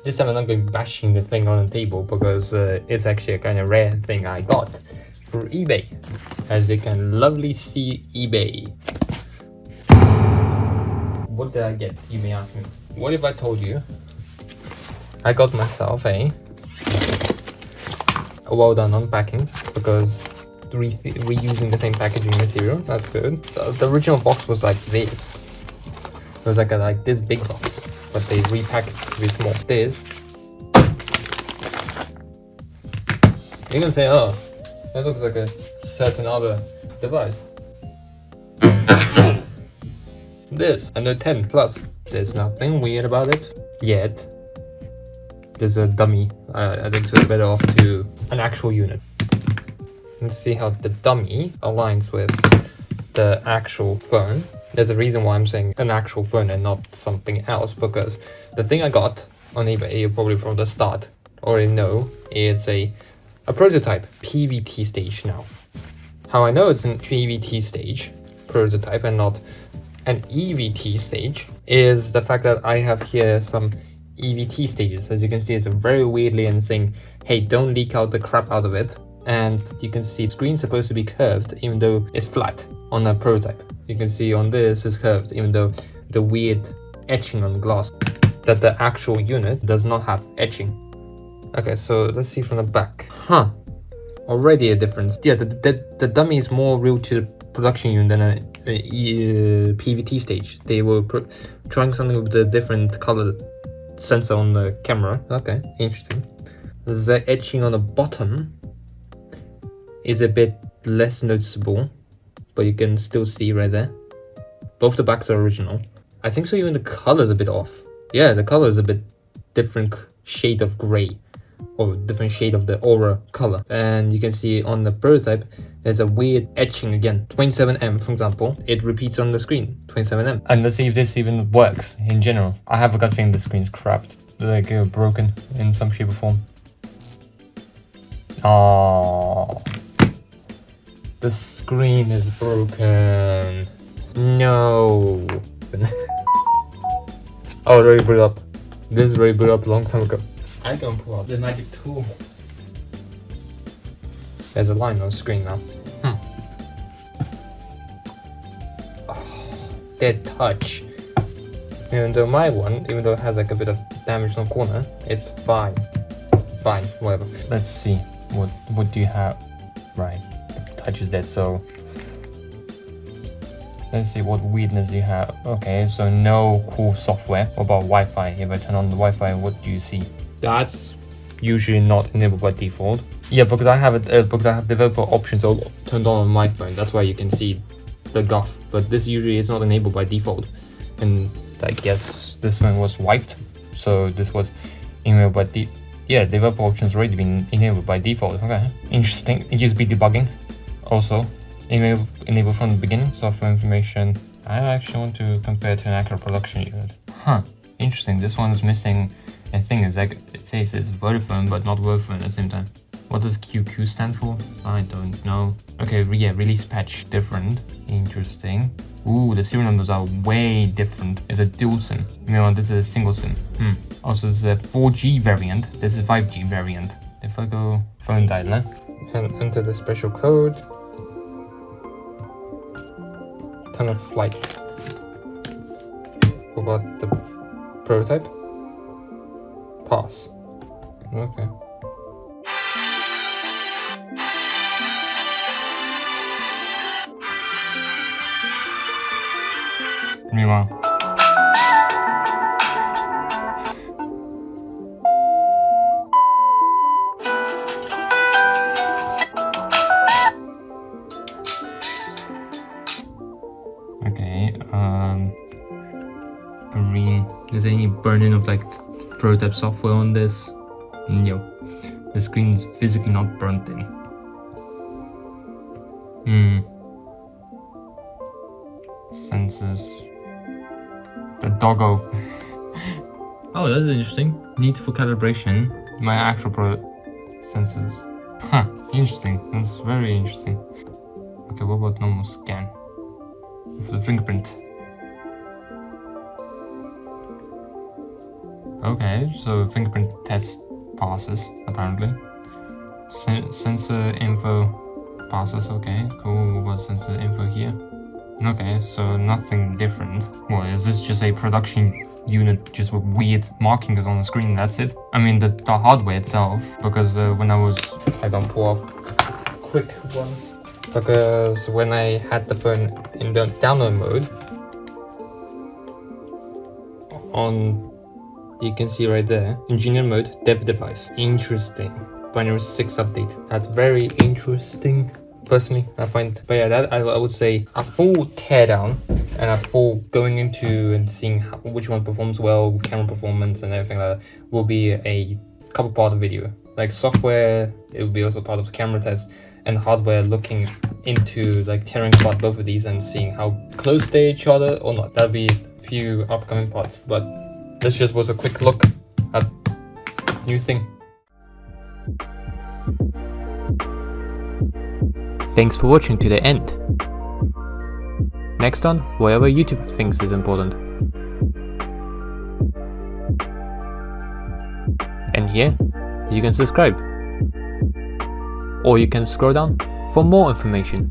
This time I'm not going to be bashing the thing on the table because it's actually a kind of rare thing I got through eBay. As you can lovely see, eBay. What did I get? You may ask me. What if I told you I got myself a well done unpacking, because reusing the same packaging material, that's good. The original box was like this. It was like this big box, but they repackaged to be small. This, you can say, oh, that looks like a certain other device. This, and the 10 Plus. There's nothing weird about it yet. There's a dummy. I think so. Better off to an actual unit. Let's see how the dummy aligns with the actual phone. There's a reason why I'm saying an actual phone and not something else, because the thing I got on eBay, you probably from the start already know, it's a prototype PVT stage now. How I know it's an PVT stage prototype and not an EVT stage is the fact that I have here some EVT stages. As you can see, it's very weirdly and saying, hey, don't leak out the crap out of it. And you can see the screen's supposed to be curved even though it's flat on a prototype. You can see on this is curved even though the weird etching on the glass, that the actual unit does not have etching. Okay, so let's see from the back. Huh, already a difference. Yeah, the dummy is more real to the production unit than a PVT stage. They were trying something with a different color sensor on the camera. Okay, interesting. The etching on the bottom is a bit less noticeable, but you can still see right there. Both the backs are original. I think so even the color is a bit off. Yeah, the color is a bit different shade of gray, or different shade of the aura color. And you can see on the prototype there's a weird etching again. 27M, for example, it repeats on the screen, 27M. And let's see if this even works in general. I have a gut feeling the screen's crapped, like broken in some shape or form. Oh, the screen is broken. No. Oh, it already blew up. This already blew up a long time ago. I can pull out the magic tool. There's a line on the screen now. Oh, dead touch. Even though my one, even though it has like a bit of damage on the corner, it's fine. Fine, whatever. Let's see. What do you have? Right, touch is dead, so let's see what weirdness you have. Okay, so no cool software. What about Wi-Fi? If I turn on the Wi-Fi, what do you see? That's usually not enabled by default. Yeah, because I have it because I have developer options all turned on my phone. That's why you can see the guff. But this usually is not enabled by default. And I guess this one was wiped, so this was enabled by developer options already been enabled by default. Okay, interesting. USB debugging also enable from the beginning. Software information. I actually want to compare to an actual production unit. Huh, interesting. This one is missing a thing. It's like it says it's Vodafone but not Vodafone at the same time. What does QQ stand for? I don't know. Okay, yeah, release patch different. Interesting. Ooh, the serial numbers are way different. It's a dual SIM. Meanwhile, this is a single SIM. Also, this is a 4G variant. This is 5G variant. If I go phone dialer and enter the special code, turn on flight. What about the prototype? Pass. Okay. Meanwhile. Okay, green. Is there any burning of like prototype software on this? No. The screen is physically not burnt in. Sensors. The doggo. Oh, that's interesting. Need for calibration. My actual sensors. Huh, interesting. That's very interesting. Okay, what about normal scan? For the fingerprint. Okay, so fingerprint test passes, apparently. Sensor info passes, okay, cool. What's sensor info here? Okay, so nothing different. Well, is this just a production unit just with weird markings on the screen? That's it? I mean, the hardware itself, because when I was... I don't pull off quick one. Because when I had the phone in the download mode, on, you can see right there, engineer mode, dev device. Interesting. Binary 6 update. That's very interesting. Personally, I find, but yeah, that I would say a full teardown and a full going into and seeing which one performs well, camera performance and everything like that will be a couple part of video. Like software, it will be also part of the camera test, and hardware looking into like tearing apart both of these and seeing how close to each other or not. That'll be a few upcoming parts, but this just was a quick look at new thing. Thanks for watching to the end. Next on, whatever YouTube thinks is important. And here, you can subscribe. Or you can scroll down for more information.